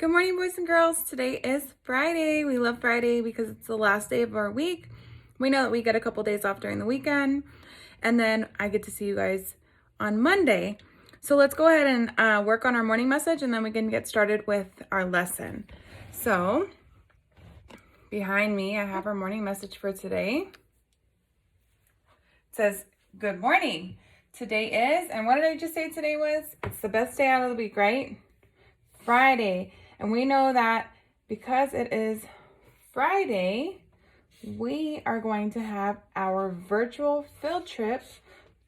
Good morning, boys and girls. Today is Friday. We love Friday because it's the last day of our week. We know that we get a couple days off during the weekend, and then I get to see you guys on Monday. So let's go ahead and work on our morning message, and then we can get started with our lesson. So behind me, I have our morning message for today. It says, good morning. Today is, and what did I just say today was? It's the best day out of the week, right? Friday. And we know that because it is Friday, we are going to have our virtual field trip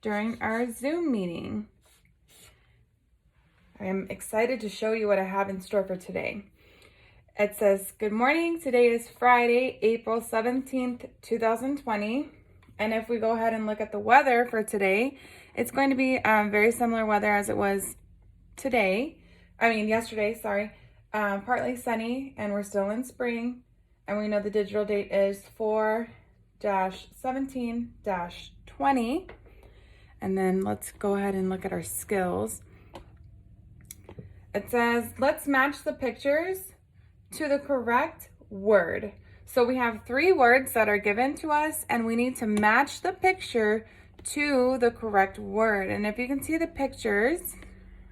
during our Zoom meeting. I am excited to show you what I have in store for today. It says, good morning. Today is Friday, April 17th, 2020. And if we go ahead and look at the weather for today, it's going to be very similar weather as it was yesterday, sorry. Partly sunny, and we're still in spring. And we know the digital date is 4-17-20. And then let's go ahead and look at our skills. It says, let's match the pictures to the correct word. So we have 3 words that are given to us, and we need to match the picture to the correct word. And if you can see the pictures,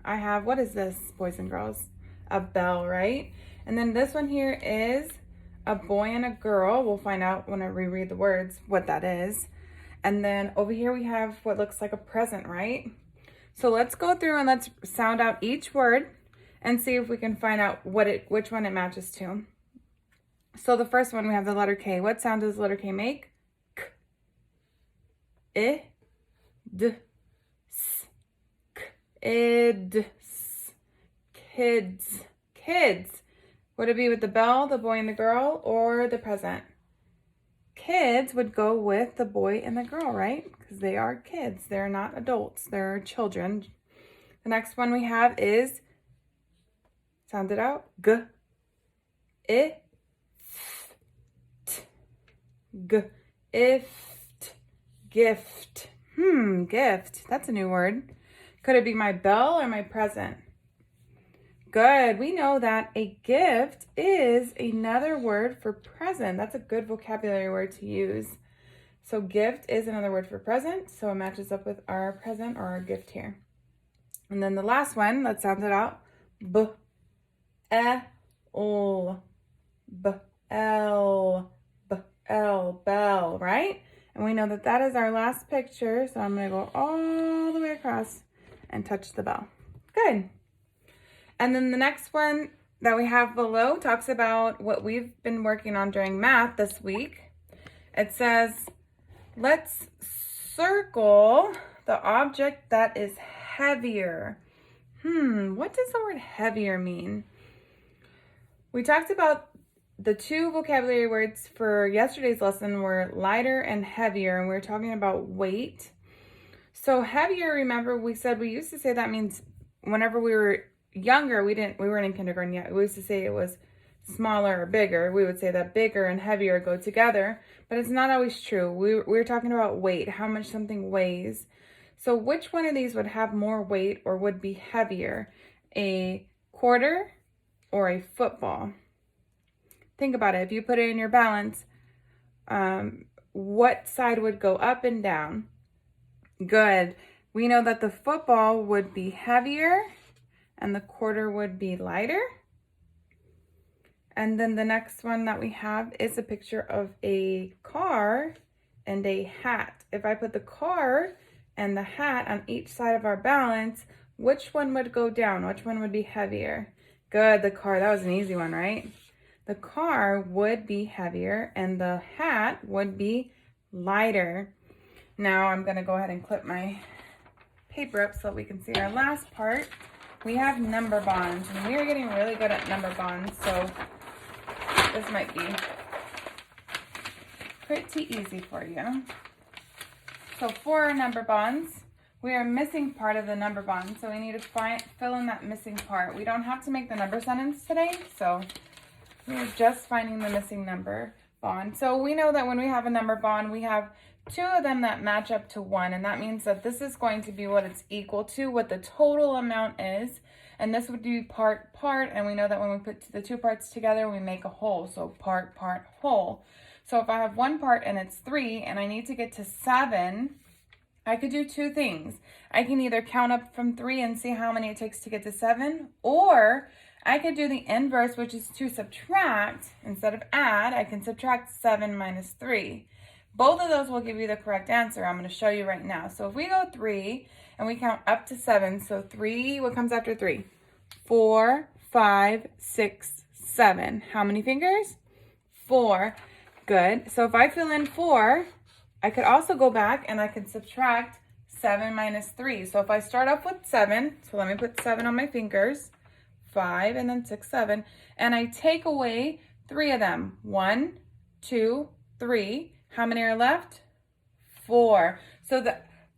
I have, what is this, boys and girls? A bell, right? And then this one here is a boy and a girl. We'll find out when I reread the words what that is. And then over here we have what looks like a present, right? So let's go through and let's sound out each word and see if we can find out which one it matches to. So the first one, we have the letter K. What sound does the letter K make? K. I. D. S. K. Id. Kids. Kids. Would it be with the bell, the boy and the girl, or the present? Kids would go with the boy and the girl, right? Because they are kids. They're not adults. They're children. The next one we have is, sound it out, G. I. T. G. Ift. Gift. Gift. That's a new word. Could it be my bell or my present? Good. We know that a gift is another word for present. That's a good vocabulary word to use. So gift is another word for present. So it matches up with our present or our gift here. And then the last one, let's sound it out. B. E. L. B. L. B. L. Bell, right? And we know that that is our last picture. So I'm going to go all the way across and touch the bell. Good. And then the next one that we have below talks about what we've been working on during math this week. It says, let's circle the object that is heavier. What does the word heavier mean? We talked about the 2 vocabulary words for yesterday's lesson were lighter and heavier, and we were talking about weight. So heavier, remember, we said we used to say that means whenever we were younger, we weren't in kindergarten yet. We used to say it was smaller or bigger. We would say that bigger and heavier go together, but it's not always true. We're talking about weight, how much something weighs. So which one of these would have more weight or would be heavier? A quarter or a football? Think about it. If you put it in your balance, what side would go up and down? Good. We know that the football would be heavier and the quarter would be lighter. And then the next one that we have is a picture of a car and a hat. If I put the car and the hat on each side of our balance, which one would go down? Which one would be heavier? Good, the car. That was an easy one, right? The car would be heavier and the hat would be lighter. Now I'm going to go ahead and clip my paper up so that we can see our last part. We have number bonds, and we are getting really good at number bonds, so this might be pretty easy for you. So for our number bonds, we are missing part of the number bond, so we need to fill in that missing part. We don't have to make the number sentence today, so we're just finding the missing number bond. So we know that when we have a number bond, we have 2 of them that match up to 1, and that means that this is going to be what it's equal to, what the total amount is, And this would be part, part. And we know that when we put the two parts together, we make a whole. So part, part, whole. So if I have one part and it's 3 and I need to get to 7, I could do two things. I can either count up from 3 and see how many it takes to get to 7, or I could do the inverse, which is to subtract. Instead of add, I can subtract 7 minus 3. Both of those will give you the correct answer. I'm going to show you right now. So if we go 3 and we count up to 7, so 3, what comes after 3? 4, 5, 6, 7. How many fingers? 4. Good. So if I fill in 4, I could also go back and I could subtract 7 minus 3. So if I start off with 7, so let me put 7 on my fingers, 5 and then 6, 7, and I take away 3 of them. 1, 2, 3. How many are left? 4. So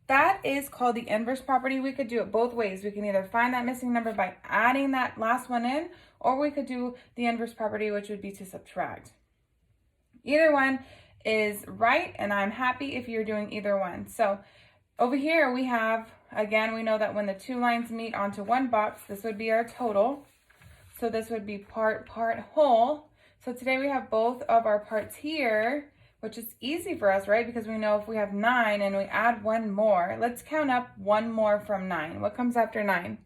that is called the inverse property. We could do it both ways. We can either find that missing number by adding that last one in, or we could do the inverse property, which would be to subtract. Either one is right, and I'm happy if you're doing either one. So over here we have, again, we know that when the two lines meet onto one box, this would be our total. So this would be part, part, whole. So today we have both of our parts here, which is easy for us, right? Because we know if we have 9 and we add one more, let's count up one more from 9. What comes after 9?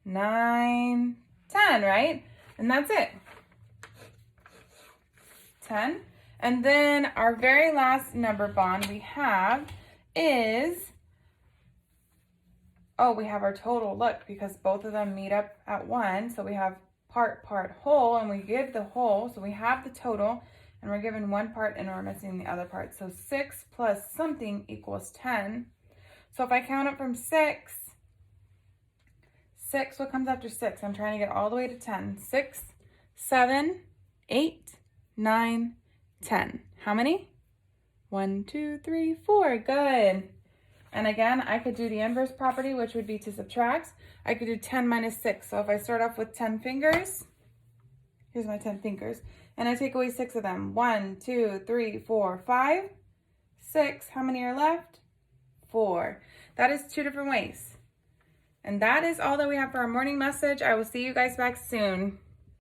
9, 10, right? And that's it. 10. And then our very last number bond we have is, oh, we have our total, look, because both of them meet up at 1. So we have part, part, whole, and we give the whole. So we have the total, and we're given one part and we're missing the other part. So 6 plus something equals 10. So if I count up from 6, what comes after 6? I'm trying to get all the way to 10. 6, 7, 8, 9, 10. How many? 1, 2, 3, 4. Good. And again, I could do the inverse property, which would be to subtract. I could do 10 minus 6. So if I start off with 10 fingers, here's my 10 fingers, and I take away 6 of them. 1, 2, 3, 4, 5, 6. How many are left? 4. That is 2 different ways. And that is all that we have for our morning message. I will see you guys back soon.